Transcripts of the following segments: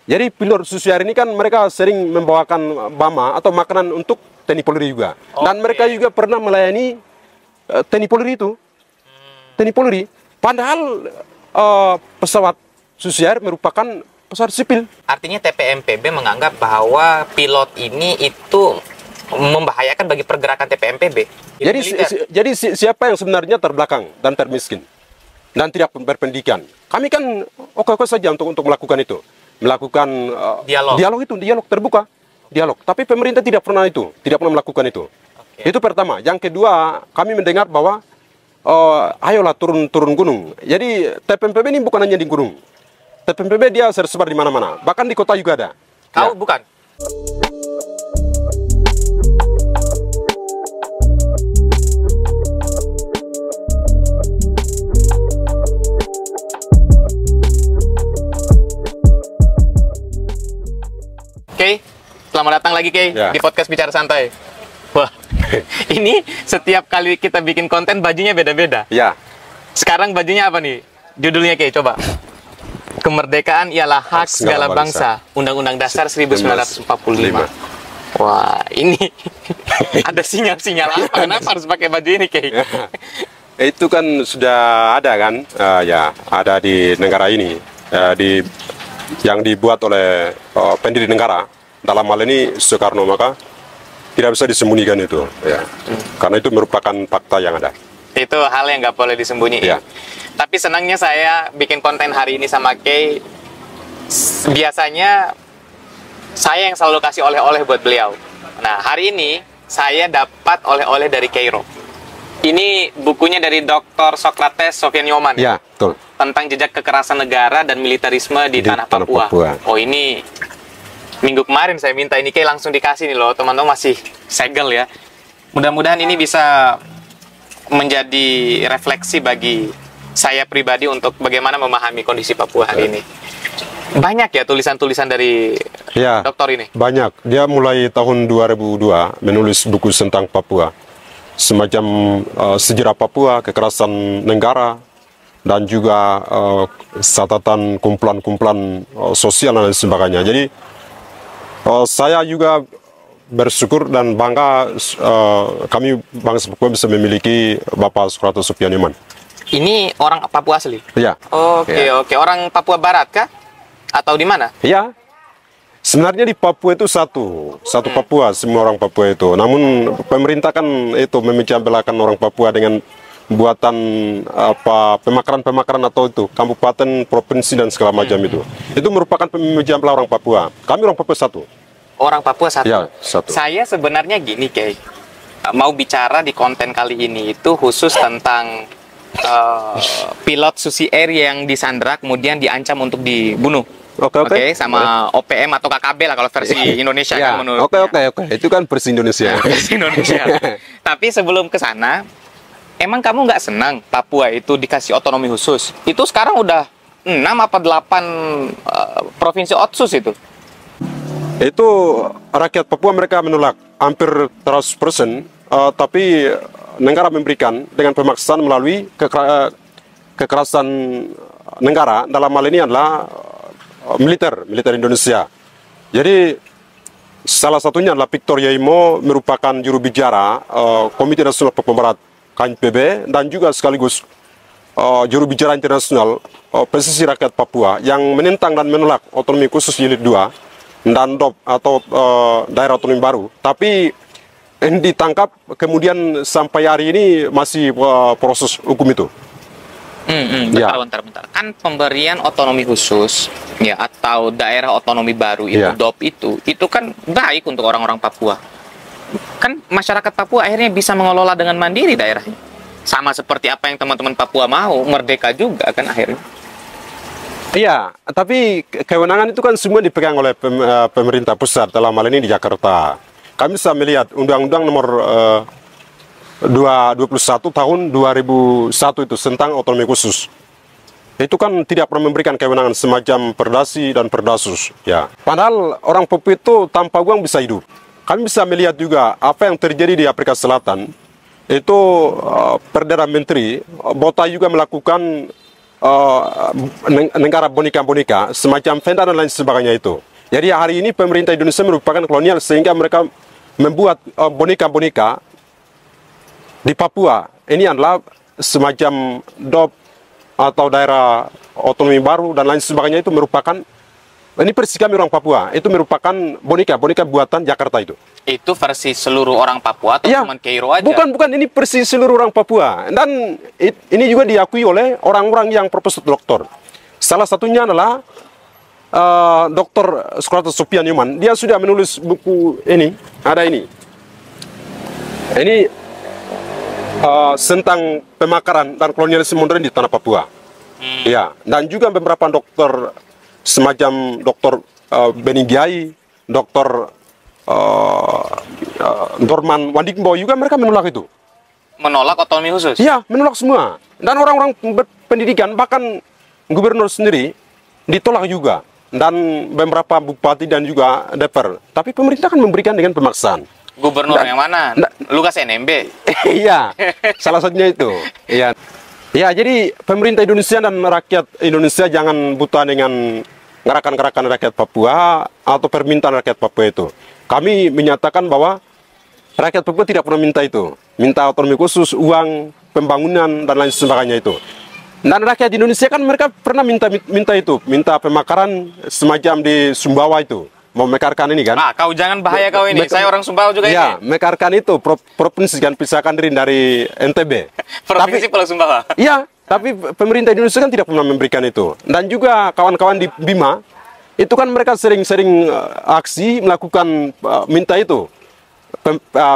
Jadi pilot susier ini kan mereka sering membawakan bama atau makanan untuk TNI Polri juga. Dan mereka juga pernah melayani TNI Polri itu. TNI Polri. Padahal pesawat susier merupakan pesawat sipil. Artinya TPMPB menganggap bahwa pilot ini itu membahayakan bagi pergerakan TPMPB. Jadi siapa yang sebenarnya terbelakang dan termiskin dan tidak berpendidikan? Kami kan oke-oke saja untuk melakukan itu. Melakukan dialog terbuka, dialog. Tapi pemerintah tidak pernah melakukan itu. Itu pertama. Yang kedua, kami mendengar bahwa ayolah turun gunung. Jadi TPMPB ini bukan hanya di gunung. TPMPB dia tersebar di mana-mana. Bahkan di kota juga ada. Bukan? Oke, selamat datang lagi di podcast Bicara Santai. Wah, ini setiap kali kita bikin konten bajunya beda-beda. Ya. Sekarang bajunya apa nih? Judulnya coba. Kemerdekaan ialah hak segala bangsa. Undang-Undang Dasar 1945. Wah, ini ada sinyal-sinyal apa? Kenapa harus pakai baju ini, Itu kan sudah ada kan? Ya, ada di negara ini. Yang dibuat oleh pendiri negara, dalam hal ini Soekarno, maka tidak bisa disembunyikan itu, ya. Karena itu merupakan fakta yang ada. Itu hal yang nggak boleh disembunyiin. Ya. Tapi senangnya saya bikin konten hari ini sama Kay. Biasanya saya yang selalu kasih oleh-oleh buat beliau. Nah, hari ini saya dapat oleh-oleh dari Cairo. Ini bukunya dari Dr. Socrates Sofian Yoman. Ya, betul. Tentang jejak kekerasan negara dan militerisme di tanah Papua. Oh, ini minggu kemarin saya minta ini, langsung dikasih nih loh, teman-teman, masih segel ya. Mudah-mudahan ini bisa menjadi refleksi bagi saya pribadi untuk bagaimana memahami kondisi Papua hari ini. Banyak ya tulisan-tulisan dari dokter ini? Banyak. Dia mulai tahun 2002 menulis buku tentang Papua. Semacam sejarah Papua, kekerasan negara, dan juga catatan kumpulan-kumpulan sosial dan sebagainya. Jadi saya juga bersyukur dan bangga kami bangsa Papua bisa memiliki Bapak Socrates Sofian Yoman. Ini orang Papua asli? Iya. Oke. Orang Papua Barat kah? Atau di mana? Iya. Sebenarnya di Papua itu satu Papua, semua orang Papua itu. Namun pemerintah kan itu memecah belahkan orang Papua dengan buatan pemekaran atau itu kabupaten, provinsi dan segala macam itu. Itu merupakan pemecah belah orang Papua. Kami orang Papua satu. Orang Papua satu. Ya, satu. Saya sebenarnya gini, mau bicara di konten kali ini itu khusus tentang pilot Susi Air yang disandra kemudian diancam untuk dibunuh. Oke, sama OPM atau KKB lah kalau versi Indonesia kan menurut. Oke. Itu kan versi Indonesia. Versi Indonesia. Tapi sebelum ke sana, emang kamu nggak senang Papua itu dikasih otonomi khusus? Itu sekarang udah 6 apa 8 provinsi otsus itu. Itu rakyat Papua mereka menolak hampir 100%, tapi negara memberikan dengan pemaksaan melalui kekerasan negara, dalam hal ini adalah militer Indonesia. Jadi salah satunya adalah Victor Yaimo, merupakan juru bicara Komite Nasional Papua Barat KNPB dan juga sekaligus juru bicara internasional Pesisir Rakyat Papua yang menentang dan menolak otonomi khusus jilid 2 dan DOP atau daerah otonomi baru. Tapi ditangkap kemudian sampai hari ini masih proses hukum itu. Bentar. Kan pemberian otonomi khusus ya atau daerah otonomi baru itu DOP itu kan baik untuk orang-orang Papua. Kan masyarakat Papua akhirnya bisa mengelola dengan mandiri daerahnya. Sama seperti apa yang teman-teman Papua mau, merdeka juga kan akhirnya. Iya, tapi kewenangan itu kan semua dipegang oleh pemerintah pusat, dalam hal ini di Jakarta. Kami bisa melihat Undang-Undang nomor 21 tahun 2001 itu tentang otonomi khusus. Itu kan tidak pernah memberikan kewenangan semacam perdasi dan perdasus. Ya. Padahal orang Papua itu tanpa uang bisa hidup. Kami bisa melihat juga apa yang terjadi di Afrika Selatan. Itu Perdana Menteri Botha juga melakukan negara boneka-boneka semacam Venda dan lain sebagainya itu. Jadi hari ini pemerintah Indonesia merupakan kolonial sehingga mereka membuat boneka-boneka di Papua. Ini adalah semacam DOP atau daerah otonomi baru dan lain sebagainya, itu merupakan, ini persis kami orang Papua, itu merupakan boneka buatan Jakarta itu. Itu versi seluruh orang Papua atau Ya, cuma Kairo aja? bukan, ini persis seluruh orang Papua. Dan ini juga diakui oleh orang-orang yang profesor doktor. Salah satunya adalah Dr. Sukrata Sopian Newman. Dia sudah menulis buku ini, ada ini. Ini tentang pemakaran dan kolonialisme modern di tanah Papua. Ya, dan juga beberapa dokter semacam Dr. Beni Giai, Dr. Dorman Wandikbo juga mereka menolak itu. Menolak otonomi khusus? Iya, menolak semua. Dan orang-orang berpendidikan, bahkan gubernur sendiri ditolak juga. Dan beberapa bupati dan juga DPR. Tapi pemerintah kan memberikan dengan pemaksaan. Gubernur yang mana? Lukas NMB? Iya, salah satunya itu. Iya. Ya, jadi pemerintah Indonesia dan rakyat Indonesia jangan buta dengan gerakan-gerakan rakyat Papua atau permintaan rakyat Papua itu. Kami menyatakan bahwa rakyat Papua tidak pernah minta itu. Minta otonomi khusus, uang, pembangunan, dan lain sebagainya itu. Dan rakyat Indonesia kan mereka pernah minta itu. Minta pemekaran semacam di Sumbawa itu. Mau mekarkan ini kan. Kau jangan bahaya kau ini. Saya orang Sumbawa juga ya, ini. mekarkan itu, provinsi kan, pisahkan diri dari NTB. Provinsi Pulau Sumbawa. Iya, tapi pemerintah Indonesia kan tidak pernah memberikan itu. Dan juga kawan-kawan di Bima, itu kan mereka sering-sering aksi melakukan minta itu.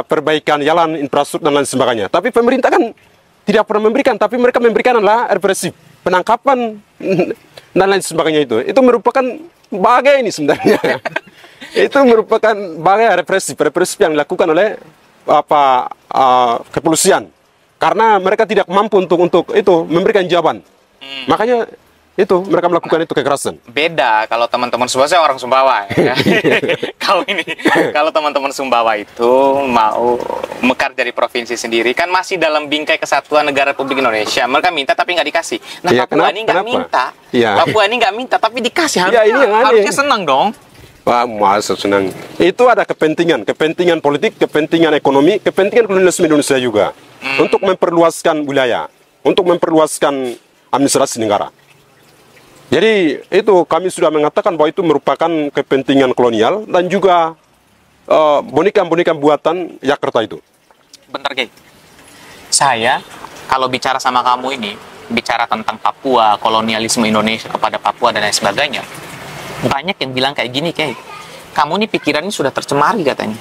Perbaikan jalan, infrastruktur, dan lain sebagainya. Tapi pemerintah kan tidak pernah memberikan, tapi mereka memberikan adalah represif. Penangkapan, dan lain sebagainya itu. Itu merupakan bagai ini sebenarnya. Itu merupakan bagai represif yang dilakukan oleh kepolisian. Karena mereka tidak mampu untuk itu memberikan jawaban. Makanya itu mereka melakukan itu kekerasan. Beda kalau teman-teman Sumbawa, saya orang Sumbawa ya. Kalau teman-teman Sumbawa itu mau mekar dari provinsi sendiri kan masih dalam bingkai kesatuan negara Republik Indonesia. Mereka minta tapi nggak dikasih. Nah, ya, Papua ini nggak minta. Ya. Papua ini nggak minta tapi dikasih. Ya, ini yang harusnya senang dong. Wah, masa senang. Itu ada kepentingan politik, kepentingan ekonomi, kepentingan kolonialisme Indonesia juga. Untuk memperluaskan wilayah, untuk memperluaskan administrasi negara. Jadi itu kami sudah mengatakan bahwa itu merupakan kepentingan kolonial dan juga boneka-boneka buatan Jakarta itu. Bentar, Kay. Saya kalau bicara sama kamu ini, bicara tentang Papua, kolonialisme Indonesia kepada Papua dan lain sebagainya, banyak yang bilang kayak gini, Kay. Kamu ini pikirannya sudah tercemari katanya.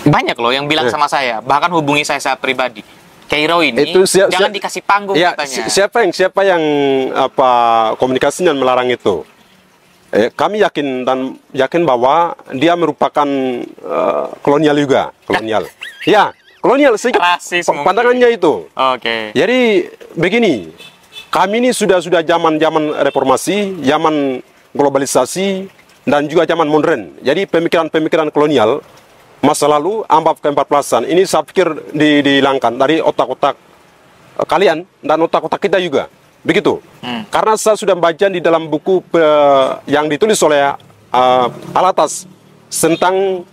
Banyak loh yang bilang sama saya, bahkan hubungi saya pribadi. Kairo ini itu jangan dikasih panggung ya, katanya. Siapa yang komunikasinya melarang itu? Kami yakin bahwa dia merupakan kolonial juga, kolonial. Ya, kolonial sih. Pandangannya itu. Oke. Jadi begini, kami ini sudah zaman reformasi, zaman globalisasi, dan juga zaman modern. Jadi pemikiran kolonial masa lalu, ambab ke-14-an, ini saya pikir dihilangkan dari otak-otak kalian dan otak-otak kita juga. Begitu. Karena saya sudah baca di dalam buku yang ditulis oleh Alatas tentang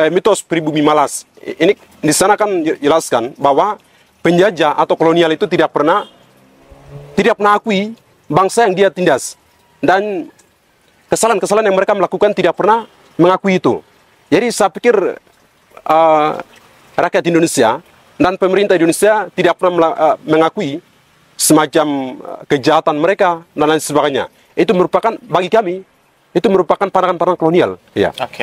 mitos pribumi malas. Ini di sana kan jelaskan bahwa penjajah atau kolonial itu tidak pernah akui bangsa yang dia tindas. Dan kesalahan-kesalahan yang mereka melakukan tidak pernah mengakui itu. Jadi saya pikir rakyat Indonesia dan pemerintah Indonesia tidak pernah mengakui semacam kejahatan mereka dan lain sebagainya. Itu merupakan, bagi kami, itu merupakan pandangan-pandangan kolonial. Ya. Oke.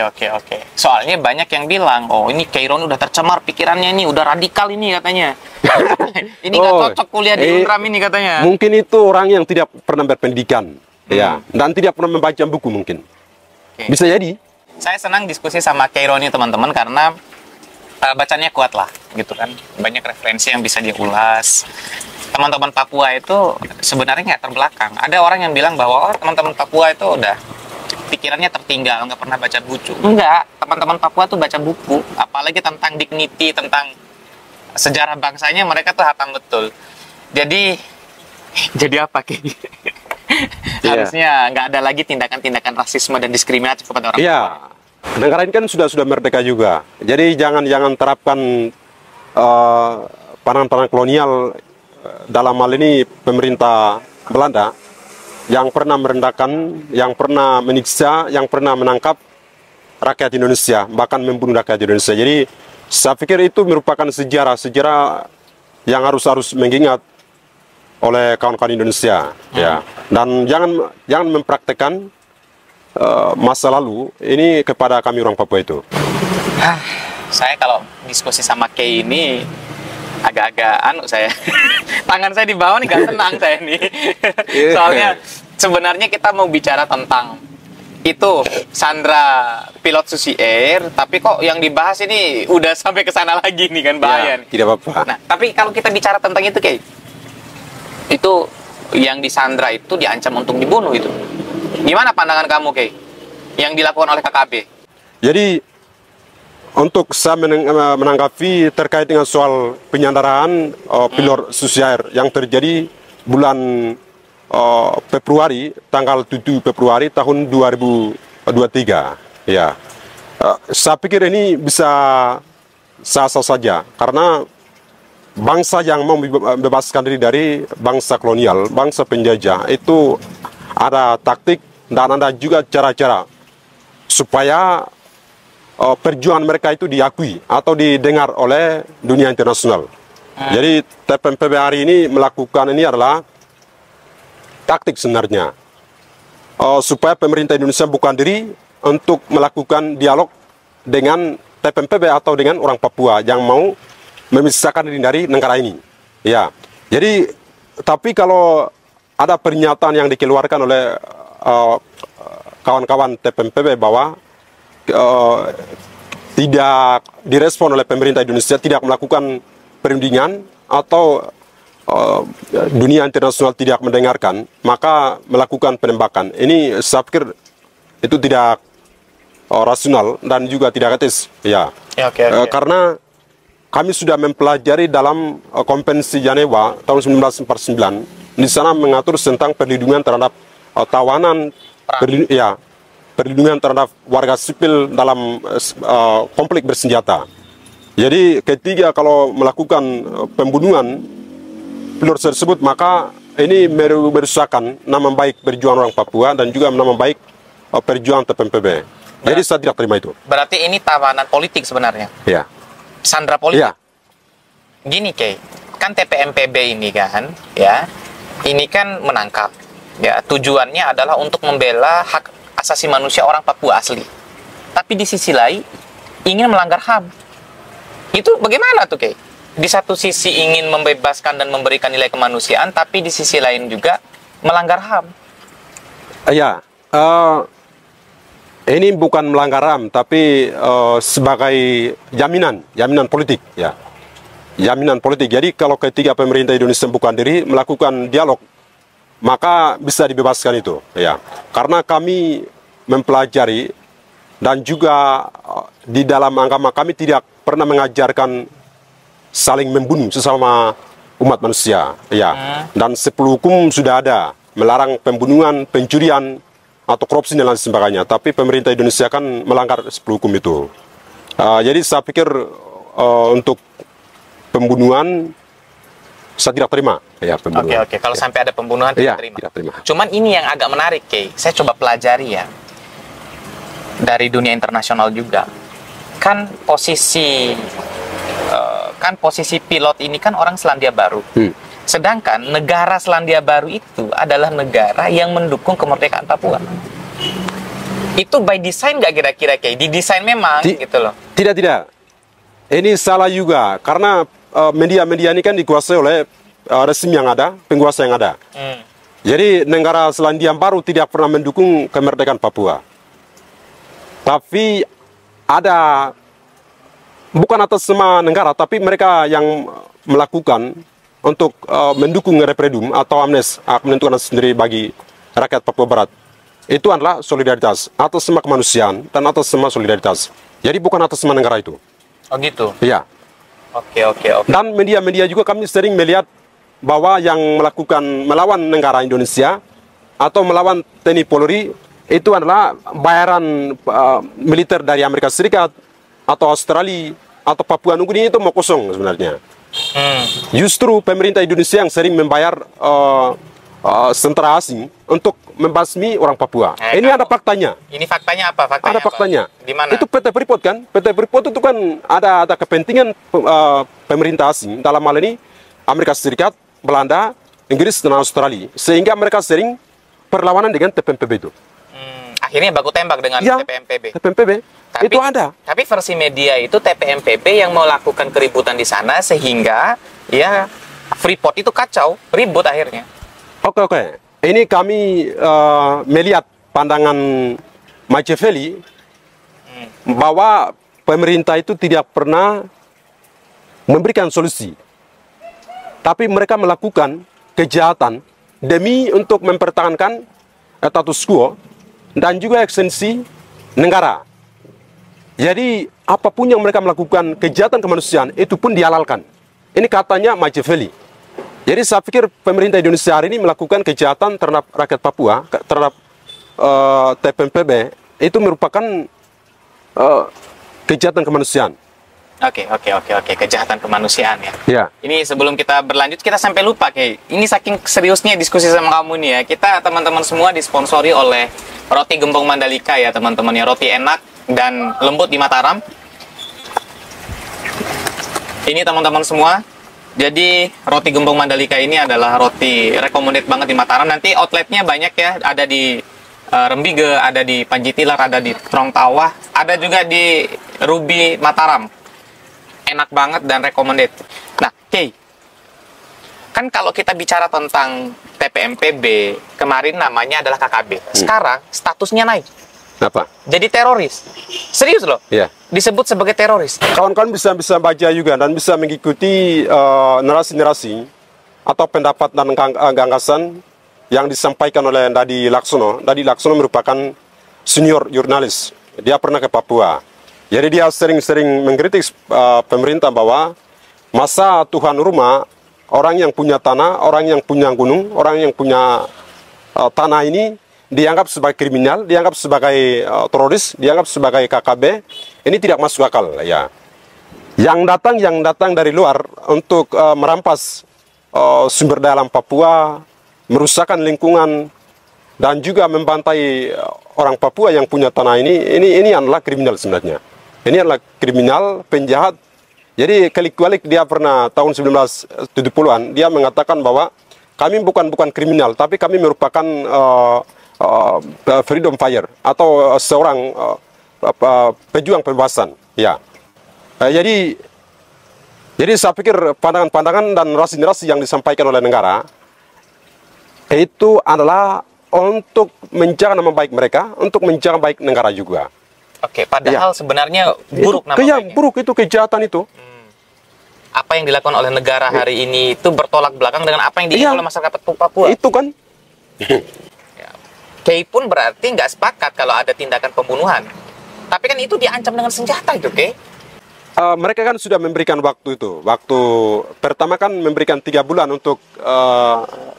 Soalnya banyak yang bilang, oh ini Kairo udah tercemar pikirannya ini, udah radikal ini katanya. Ini nggak cocok kuliah di UNRAM ini katanya. Mungkin itu orang yang tidak pernah berpendidikan. Ya, dan tidak pernah membaca buku mungkin. Bisa jadi. Saya senang diskusi sama Kairo ini teman-teman karena bacanya kuat lah, gitu kan. Banyak referensi yang bisa diulas. Teman-teman Papua itu sebenarnya nggak terbelakang. Ada orang yang bilang bahwa teman-teman Papua itu udah pikirannya tertinggal, nggak pernah baca buku. Enggak, teman-teman Papua tuh baca buku, apalagi tentang dignity, tentang sejarah bangsanya mereka tuh hatam betul. Jadi apa Ki? Harusnya nggak ada lagi tindakan-tindakan rasisme dan diskriminatif kepada orang Papua. Negara ini kan sudah merdeka juga. Jadi jangan terapkan pandangan kolonial dalam hal ini pemerintah Belanda yang pernah merendahkan, yang pernah menyiksa, yang pernah menangkap rakyat Indonesia, bahkan membunuh rakyat Indonesia. Jadi saya pikir itu merupakan sejarah yang harus mengingat oleh kawan-kawan Indonesia, ya. Dan jangan mempraktekkan masa lalu ini kepada kami orang Papua itu. Saya kalau diskusi sama Kay ini agak-agak saya tangan saya di bawah nih, gak tenang saya nih. Soalnya sebenarnya kita mau bicara tentang itu Sandra pilot Susi Air, tapi kok yang dibahas ini udah sampai ke sana lagi nih kan, bahaya nih. Tidak apa-apa. Nah, tapi kalau kita bicara tentang itu Kay, itu yang di Sandra itu diancam untuk dibunuh itu. Gimana pandangan kamu Kay yang dilakukan oleh KKB? Jadi untuk saya menanggapi terkait dengan soal penyanderaan pilot Susi Air yang terjadi bulan Februari, tanggal 7 Februari tahun 2023, ya. Saya pikir ini bisa sah-sah saja, karena bangsa yang mau membebaskan diri dari bangsa kolonial, bangsa penjajah, itu ada taktik dan ada juga cara-cara supaya perjuangan mereka itu diakui atau didengar oleh dunia internasional. Jadi TPMPB hari ini melakukan ini adalah taktik sebenarnya, supaya pemerintah Indonesia bukan diri untuk melakukan dialog dengan TPMPB atau dengan orang Papua yang mau memisahkan diri dari negara ini. Ya, jadi tapi kalau ada pernyataan yang dikeluarkan oleh kawan-kawan TPMPB bahwa tidak direspon oleh pemerintah Indonesia, tidak melakukan perundingan atau dunia internasional tidak mendengarkan, maka melakukan penembakan. Ini saya pikir itu tidak rasional dan juga tidak etis, ya. Karena kami sudah mempelajari dalam Konvensi Jenewa tahun 1949, di sana mengatur tentang perlindungan terhadap tawanan, perlindungan terhadap warga sipil dalam konflik bersenjata. Jadi ketika kalau melakukan pembunuhan pilot tersebut, maka ini merusakkan nama baik perjuangan orang Papua dan juga nama baik perjuangan TPMPB. Jadi saya tidak terima itu. Berarti ini tawanan politik sebenarnya? Ya. Sandra politik? Ya. Gini Kay, kan TPMPB ini kan, ya, ini kan menangkap. Ya, tujuannya adalah untuk membela hak asasi manusia orang Papua asli. Tapi di sisi lain ingin melanggar HAM. Itu bagaimana tuh Kay? Di satu sisi ingin membebaskan dan memberikan nilai kemanusiaan, tapi di sisi lain juga melanggar HAM. Ya, ini bukan melanggar HAM, tapi sebagai jaminan politik, ya. Jaminan politik. Jadi kalau ketika pemerintah Indonesia bukan diri melakukan dialog, maka bisa dibebaskan itu, ya. Karena kami mempelajari dan juga di dalam agama kami tidak pernah mengajarkan saling membunuh sesama umat manusia, ya. Dan 10 hukum sudah ada melarang pembunuhan, pencurian atau korupsi dan lain sebagainya. Tapi pemerintah Indonesia kan melanggar 10 hukum itu. Jadi saya pikir untuk pembunuhan saya tidak terima. Ya, Oke. Kalau sampai ada pembunuhan tidak terima. Tidak terima. Cuman ini yang agak menarik, Kay. Saya coba pelajari ya dari dunia internasional juga. Kan posisi pilot ini kan orang Selandia Baru. Sedangkan negara Selandia Baru itu adalah negara yang mendukung kemerdekaan Papua. Itu by design nggak kira-kira Kay? Didesain memang gitu loh. Tidak. Ini salah juga karena media-media ini kan dikuasai oleh rezim yang ada, penguasa yang ada. Jadi negara Selandia Baru tidak pernah mendukung kemerdekaan Papua. Tapi ada, bukan atas semua negara, tapi mereka yang melakukan untuk mendukung referendum atau amnes, hak menentukan sendiri bagi rakyat Papua Barat. Itu adalah solidaritas atas semua kemanusiaan dan atas semua solidaritas. Jadi bukan atas semua negara itu. Oh gitu? Iya. Oke. Dan media-media juga kami sering melihat bahwa yang melawan negara Indonesia atau melawan TNI Polri itu adalah bayaran militer dari Amerika Serikat atau Australia atau Papua Nugini itu mau kosong sebenarnya. Justru pemerintah Indonesia yang sering membayar tentara asing untuk membasmi orang Papua. Ini ada faktanya. Ini faktanya apa? Ada faktanya. Di mana? Itu PT Freeport kan? PT Freeport itu kan ada kepentingan pemerintah asing, dalam hal ini Amerika Serikat, Belanda, Inggris, dan Australia. Sehingga mereka sering perlawanan dengan TPMPB itu. Akhirnya baku tembak dengan ya, TPMPB. TPMPB. Itu ada. Tapi versi media itu TPMPB yang melakukan keributan di sana sehingga ya Freeport itu kacau, ribut akhirnya. Oke. Ini kami melihat pandangan Machiavelli bahwa pemerintah itu tidak pernah memberikan solusi. Tapi mereka melakukan kejahatan demi untuk mempertahankan status quo dan juga ekstensi negara. Jadi apapun yang mereka melakukan kejahatan kemanusiaan itu pun dihalalkan. Ini katanya Machiavelli. Jadi saya pikir pemerintah Indonesia hari ini melakukan kejahatan terhadap rakyat Papua, terhadap TPMPB, itu merupakan kejahatan kemanusiaan. Oke. Kejahatan kemanusiaan ya. Ya. Ini sebelum kita berlanjut, kita sampai lupa, Kay. Ini saking seriusnya diskusi sama kamu nih ya. Kita teman-teman semua disponsori oleh Roti Gembong Mandalika ya teman-teman ya. Roti enak dan lembut di Mataram. Ini teman-teman semua. Jadi roti Gembong Mandalika ini adalah roti recommended banget di Mataram. Nanti outletnya banyak ya, ada di Rembige, ada di Panji Tilar, ada di Trong Tawah, ada juga di Ruby Mataram. Enak banget dan recommended. Nah, Kay, kan kalau kita bicara tentang TPMPB, kemarin namanya adalah KKB. Sekarang statusnya naik. Apa? Jadi teroris. Serius loh? Iya. Disebut sebagai teroris. Kawan-kawan bisa baca juga dan bisa mengikuti narasi-narasi atau pendapat dan gagasan yang disampaikan oleh Dadi Laksono. Dadi Laksono merupakan senior jurnalis. Dia pernah ke Papua. Jadi dia sering-sering mengkritik pemerintah bahwa masa Tuhan rumah, orang yang punya tanah, orang yang punya gunung, orang yang punya tanah ini dianggap sebagai kriminal, dianggap sebagai teroris, dianggap sebagai KKB. Ini tidak masuk akal ya. Yang datang dari luar untuk merampas sumber daya alam Papua, merusakkan lingkungan dan juga membantai orang Papua yang punya tanah ini adalah kriminal sebenarnya. Ini adalah kriminal, penjahat. Jadi kali-kali dia pernah tahun 1970-an dia mengatakan bahwa kami bukan kriminal, tapi kami merupakan freedom fighter atau seorang pejuang pembebasan. Ya. Jadi saya pikir pandangan-pandangan dan narasi-narasi yang disampaikan oleh negara itu adalah untuk menjaga nama baik mereka, untuk menjaga baik negara juga. Oke, padahal sebenarnya buruk nama baiknya. Buruk itu kejahatan itu. Apa yang dilakukan oleh negara hari ini itu bertolak belakang dengan apa yang diinginkan oleh masyarakat Papua. Itu kan. Kay pun berarti nggak sepakat kalau ada tindakan pembunuhan. Tapi kan itu diancam dengan senjata itu, Kay. Mereka kan sudah memberikan waktu itu. Waktu pertama kan memberikan 3 bulan untuk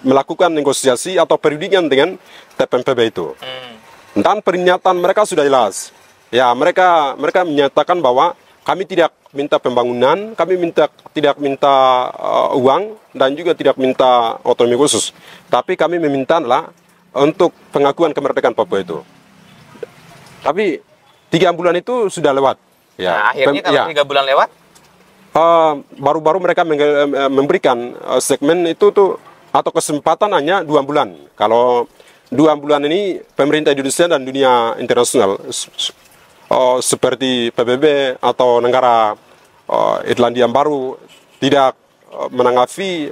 melakukan negosiasi atau perundingan dengan TPMPB itu. Dan pernyataan mereka sudah jelas. Ya, mereka menyatakan bahwa kami tidak minta pembangunan, kami tidak minta uang dan juga tidak minta otonomi khusus. Tapi kami meminta untuk pengakuan kemerdekaan Papua itu. Tapi 3 bulan itu sudah lewat. Ya. Nah, akhirnya kalau 3 bulan lewat? Baru-baru mereka memberikan segmen itu tuh atau kesempatan hanya 2 bulan. Kalau 2 bulan ini pemerintah Indonesia dan dunia internasional seperti PBB atau negara Irlandia Baru tidak menanggapi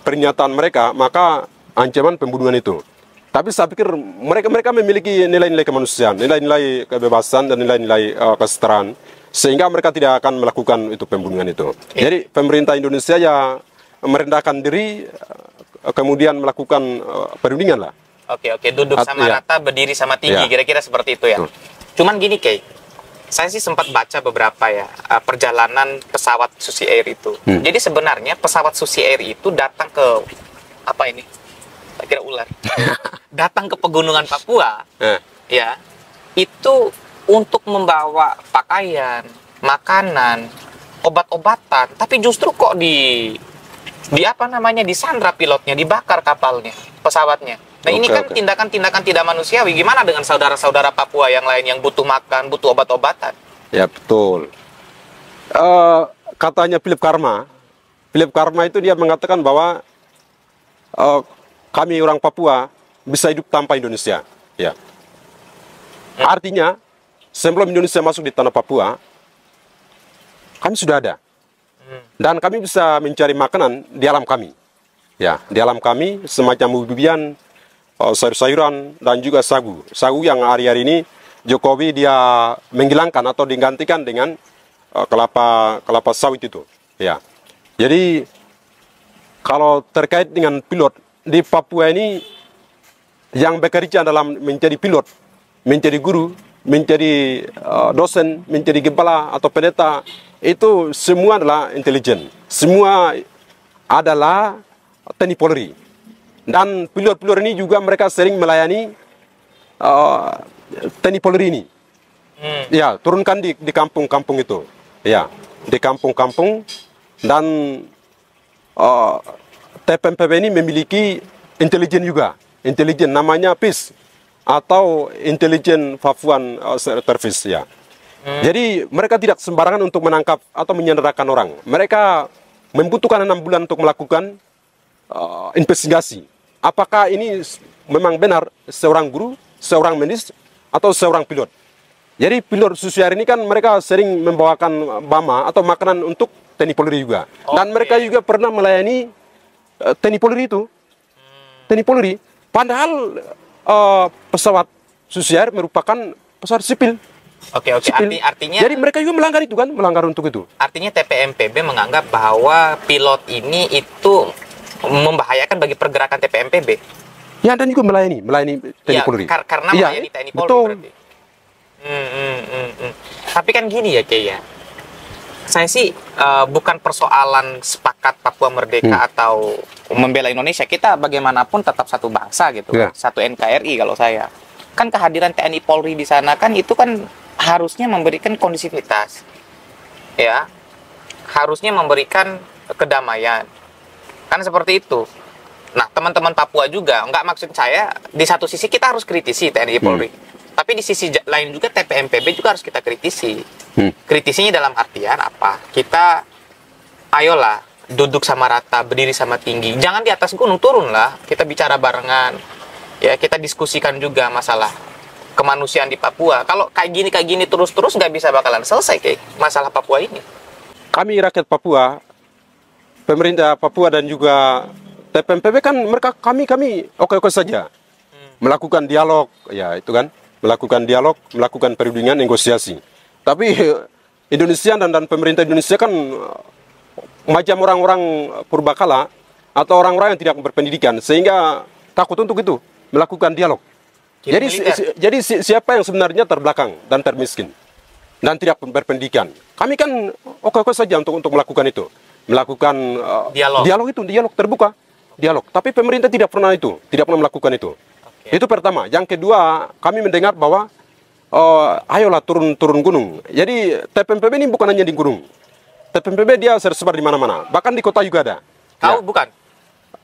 pernyataan mereka, maka ancaman pembunuhan itu. Tapi saya pikir mereka memiliki nilai-nilai kemanusiaan, nilai-nilai kebebasan dan nilai-nilai kesetaraan, sehingga mereka tidak akan melakukan itu pembunuhan itu. Jadi pemerintah Indonesia ya merendahkan diri, kemudian melakukan perundingan lah. Oke, duduk sama rata, berdiri sama tinggi, kira-kira seperti itu ya. Cuman gini, Kay, Saya sih sempat baca beberapa ya perjalanan pesawat Susi Air itu. Jadi sebenarnya pesawat Susi Air itu datang ke apa ini? Saya kira ular. Datang ke pegunungan Papua, ya, itu untuk membawa pakaian, makanan, obat-obatan. Tapi justru kok di apa namanya, disandra pilotnya, dibakar kapalnya, pesawatnya. Nah, ini kan tindakan-tindakan tidak manusiawi. Gimana dengan saudara-saudara Papua yang lain yang butuh makan, butuh obat-obatan? Ya, betul. Katanya Philip Karma itu dia mengatakan bahwa kami orang Papua bisa hidup tanpa Indonesia. Ya. Artinya, sebelum Indonesia masuk di tanah Papua, kami sudah ada. Dan kami bisa mencari makanan di alam kami. Ya, di alam kami semacam bubian, sayur-sayuran, dan juga sagu. Sagu yang hari-hari ini Jokowi dia menghilangkan atau digantikan dengan kelapa sawit itu. Ya. Jadi kalau terkait dengan pilot di Papua ini, yang bekerja dalam menjadi pilot, menjadi guru, menjadi dosen, menjadi kepala atau pendeta, itu semua adalah intelijen. Semua adalah TNI Polri. Dan pilot-pilot ini juga mereka sering melayani TNI Polri ini. Ya, turunkan di kampung-kampung itu. Ya, di kampung-kampung. Dan TPMPB ini memiliki intelijen juga. Intelijen namanya PIS atau Intelijen Papuan Service, ya. Jadi mereka tidak sembarangan untuk menangkap atau menyandarkan orang. Mereka membutuhkan 6 bulan untuk melakukan investigasi. Apakah ini memang benar seorang guru, seorang medis, atau seorang pilot? Jadi pilot Susi Air ini kan mereka sering membawakan bama atau makanan untuk TNI Polri juga. Dan mereka juga pernah melayani TNI Polri itu. TNI Polri. Padahal pesawat Susi Air merupakan pesawat sipil. Oke. Artinya. Jadi mereka juga melanggar itu kan, melanggar untuk itu. Artinya TPMPB menganggap bahwa pilot ini itu membahayakan bagi pergerakan TPMPB. Ya, dan juga melayani TNI Polri. Karena melayani TNI Polri, betul. Berarti. Tapi kan gini ya, Kay, ya. Saya sih bukan persoalan sepakat Papua Merdeka atau membela Indonesia. Kita bagaimanapun tetap satu bangsa gitu, satu NKRI kalau saya. Kan kehadiran TNI Polri di sana kan itu kan harusnya memberikan kondusivitas, ya, harusnya memberikan kedamaian, kan seperti itu. Nah, teman-teman Papua juga, nggak maksud saya di satu sisi kita harus kritisi TNI Polri, tapi di sisi lain juga TPMPB juga harus kita kritisi. Kritisinya dalam artian apa? Kita, ayolah duduk sama rata, berdiri sama tinggi, jangan di atas gunung, turunlah, kita bicara barengan, ya, kita diskusikan juga masalah kemanusiaan di Papua. Kalau kayak gini terus-terus nggak bisa bakalan selesai kayak masalah Papua ini. Kami rakyat Papua, pemerintah Papua dan juga TPMPB kan kami oke-oke saja melakukan dialog, ya itu kan, melakukan dialog, melakukan perundingan, negosiasi. Tapi Indonesia dan pemerintah Indonesia kan macam orang-orang purbakala atau orang-orang yang tidak berpendidikan, sehingga takut untuk itu melakukan dialog. Jadi siapa yang sebenarnya terbelakang dan termiskin dan tidak berpendidikan? Kami kan oke-oke saja untuk melakukan itu, melakukan dialog terbuka, dialog. Tapi pemerintah tidak pernah melakukan itu. Itu pertama. Yang kedua, kami mendengar bahwa ayolah turun gunung. Jadi TPMPB ini bukan hanya di gunung. TPMPB dia tersebar di mana-mana. Bahkan di kota juga ada. Tahu bukan?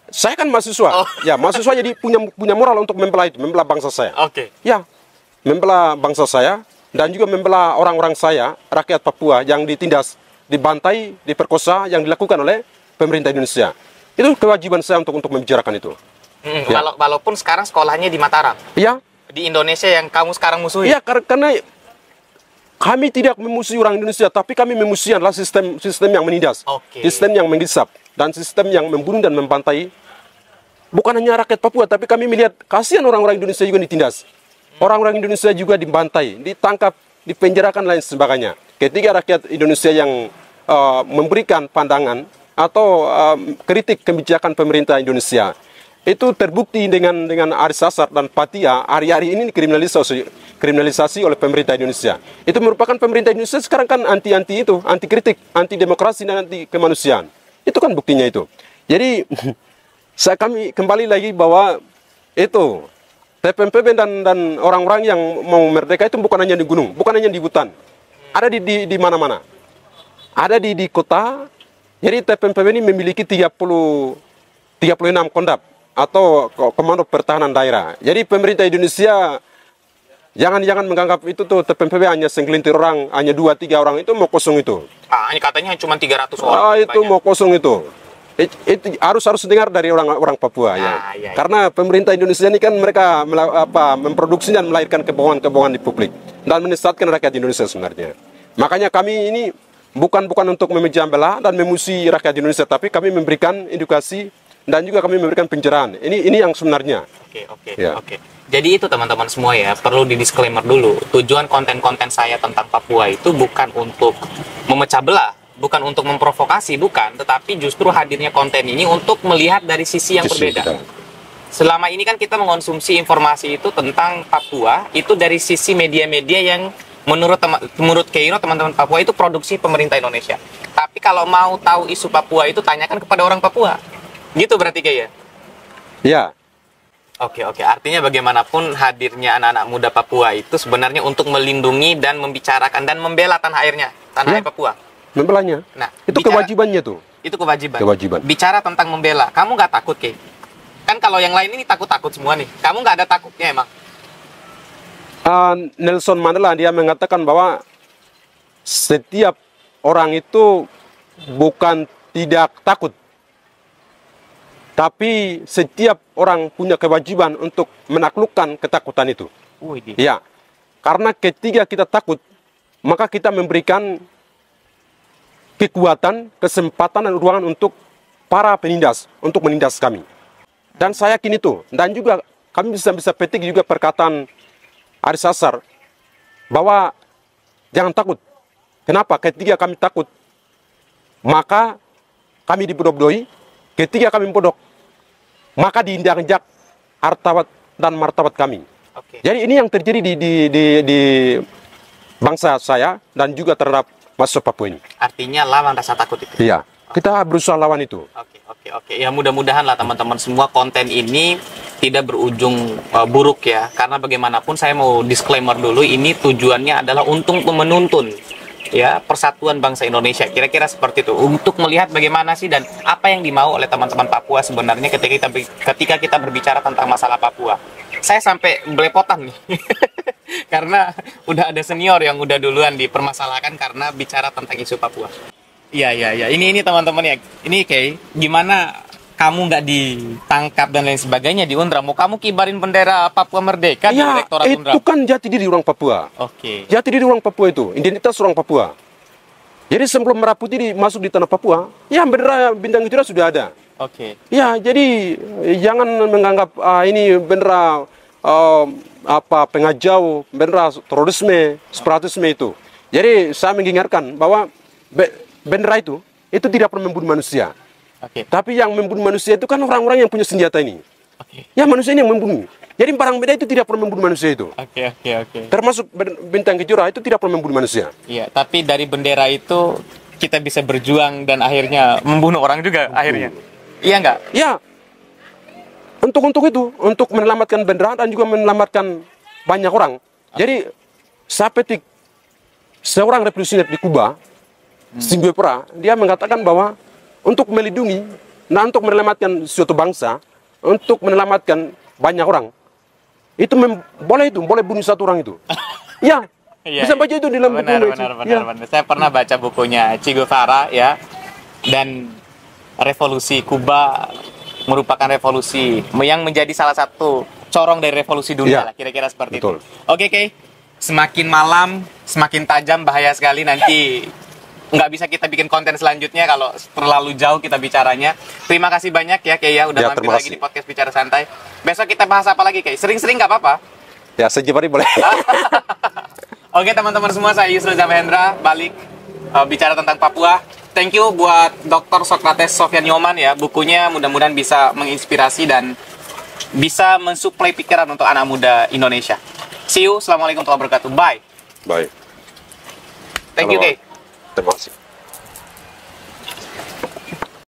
Saya kan mahasiswa, ya mahasiswa jadi punya moral untuk membela bangsa saya. Ya, membela bangsa saya dan juga membela orang-orang saya, rakyat Papua yang ditindas, dibantai, diperkosa, yang dilakukan oleh pemerintah Indonesia. Itu kewajiban saya untuk membicarakan itu. Ya. Walaupun sekarang sekolahnya di Mataram. Ya. Di Indonesia yang kamu sekarang musuhi. Ya, karena kami tidak memusuhi orang Indonesia, tapi kami memusuhi adalah sistem yang menindas, sistem yang menghisap, dan sistem yang membunuh dan membantai. Bukan hanya rakyat Papua, tapi kami melihat kasihan orang-orang Indonesia juga ditindas. Orang-orang Indonesia juga dibantai, ditangkap, dipenjarakan, lain sebagainya. Ketika rakyat Indonesia yang memberikan pandangan atau kritik kebijakan pemerintah Indonesia, itu terbukti dengan Aris Asar dan Patia hari-hari ini dikriminalisasi oleh pemerintah Indonesia. Itu merupakan pemerintah Indonesia sekarang kan anti itu, anti kritik, anti demokrasi dan anti kemanusiaan. Itu kan buktinya itu. Jadi kami kembali lagi bahwa itu TPMPB dan orang-orang yang mau merdeka itu bukan hanya di gunung, bukan hanya di hutan. Ada di mana-mana. Ada di kota. Jadi TPMPB ini memiliki 36 kondap atau komando pertahanan daerah. Jadi pemerintah Indonesia jangan menganggap itu tuh TPMPB hanya segelintir orang, hanya 2-3 orang, itu mau kosong itu. Ini katanya cuma 300 orang. Itu banyak. Mau kosong itu. Itu harus dengar dari orang Papua ya. Iya. Karena pemerintah Indonesia ini kan mereka memproduksi dan melahirkan kebohongan-kebohongan di publik dan menyesatkan rakyat Indonesia sebenarnya. Makanya kami ini bukan untuk memecah belah dan memusuhi rakyat Indonesia, tapi kami memberikan edukasi dan juga kami memberikan pencerahan. Ini yang sebenarnya. Oke. Jadi itu teman-teman semua ya, perlu di disclaimer dulu. Tujuan konten-konten saya tentang Papua itu bukan untuk memecah belah, bukan untuk memprovokasi, bukan, tetapi justru hadirnya konten ini untuk melihat dari sisi yang berbeda. Selama ini kan kita mengonsumsi informasi itu tentang Papua itu dari sisi media-media yang menurut Keiro, teman-teman Papua itu produksi pemerintah Indonesia. Tapi kalau mau tahu isu Papua itu tanyakan kepada orang Papua. Gitu berarti kayak ya? Ya. Oke. Artinya bagaimanapun hadirnya anak-anak muda Papua itu sebenarnya untuk melindungi dan membicarakan dan membela tanah airnya, tanah air Papua. Membelanya. Nah, itu kewajibannya tuh. Itu kewajiban. Bicara tentang membela, kamu nggak takut, Kay? Kan kalau yang lain ini takut-takut semua nih. Kamu nggak ada takutnya emang? Nelson Mandela dia mengatakan bahwa setiap orang itu bukan tidak takut, tapi setiap orang punya kewajiban untuk menaklukkan ketakutan itu. Ya, karena ketika kita takut, maka kita memberikan kekuatan, kesempatan dan ruangan untuk para penindas, untuk menindas kami. Dan saya yakin itu. Dan juga kami bisa petik juga perkataan Haris Azhar bahwa jangan takut. Kenapa? Ketika kami takut, maka kami dibodok-bodoi. Ketika kami bodok, maka diinjak-injak harta dan martabat kami. Jadi ini yang terjadi di bangsa saya dan juga terhadap mahasiswa Papua ini. Artinya lawan rasa takut itu. Iya, kita berusaha lawan itu. Oke. Ya mudah-mudahan lah teman-teman semua konten ini tidak berujung buruk ya. Karena bagaimanapun saya mau disclaimer dulu, ini tujuannya adalah untuk menuntun ya persatuan bangsa Indonesia. Kira-kira seperti itu. Untuk melihat bagaimana sih dan apa yang dimau oleh teman-teman Papua sebenarnya ketika kita berbicara tentang masalah Papua. Saya sampai belepotan nih. Karena udah ada senior yang udah duluan dipermasalahkan karena bicara tentang isu Papua. Iya. Ini teman-teman ya. Ini kayak gimana kamu nggak ditangkap dan lain sebagainya di UNRWA? Mau kamu kibarin bendera Papua Merdeka di Direktorat UNRWA? Itu kan jati diri orang Papua. Jati diri orang Papua itu, identitas orang Papua. Jadi sebelum Merah Putih masuk di tanah Papua, ya bendera bintang kejuara sudah ada. Ya, jadi jangan menganggap ini bendera pengajau, bendera terorisme, separatisme itu. Jadi saya mengingatkan bahwa bendera itu tidak pernah membunuh manusia. Tapi yang membunuh manusia itu kan orang-orang yang punya senjata ini. Ya, manusia ini yang membunuh. Jadi barang beda itu tidak pernah membunuh manusia itu. Termasuk bintang kejuara itu tidak pernah membunuh manusia. Iya, tapi dari bendera itu kita bisa berjuang dan akhirnya membunuh orang juga akhirnya. Iya enggak? Ya. Untuk itu, untuk menyelamatkan bendera dan juga menyelamatkan banyak orang. Jadi saya petik seorang revolusioner di Kuba, Singuepera, dia mengatakan bahwa untuk melindungi, untuk menyelamatkan suatu bangsa, untuk menyelamatkan banyak orang, itu boleh bunuh satu orang itu. Ya, bisa baca itu di dalam buku. Benar. Saya pernah baca bukunya Che Guevara ya, dan revolusi Kuba merupakan revolusi yang menjadi salah satu corong dari revolusi dunia lah, kira-kira seperti itu. Oke, semakin malam semakin tajam, bahaya sekali, nanti nggak bisa kita bikin konten selanjutnya kalau terlalu jauh kita bicaranya. Terima kasih banyak ya Kay ya, udah mampir lagi di podcast Bicara Santai. Besok kita bahas apa lagi Kay? Sering-sering nggak apa-apa? Ya, setiap hari boleh. Oke teman-teman semua, saya Yusril Zamahendra balik bicara tentang Papua. Thank you buat Dr. Socrates Sofyan Nyoman ya, bukunya mudah-mudahan bisa menginspirasi dan bisa mensuplai pikiran untuk anak muda Indonesia. See you. Assalamualaikum warahmatullahi wabarakatuh. Bye. Baik. Thank you, Kay. Terima kasih.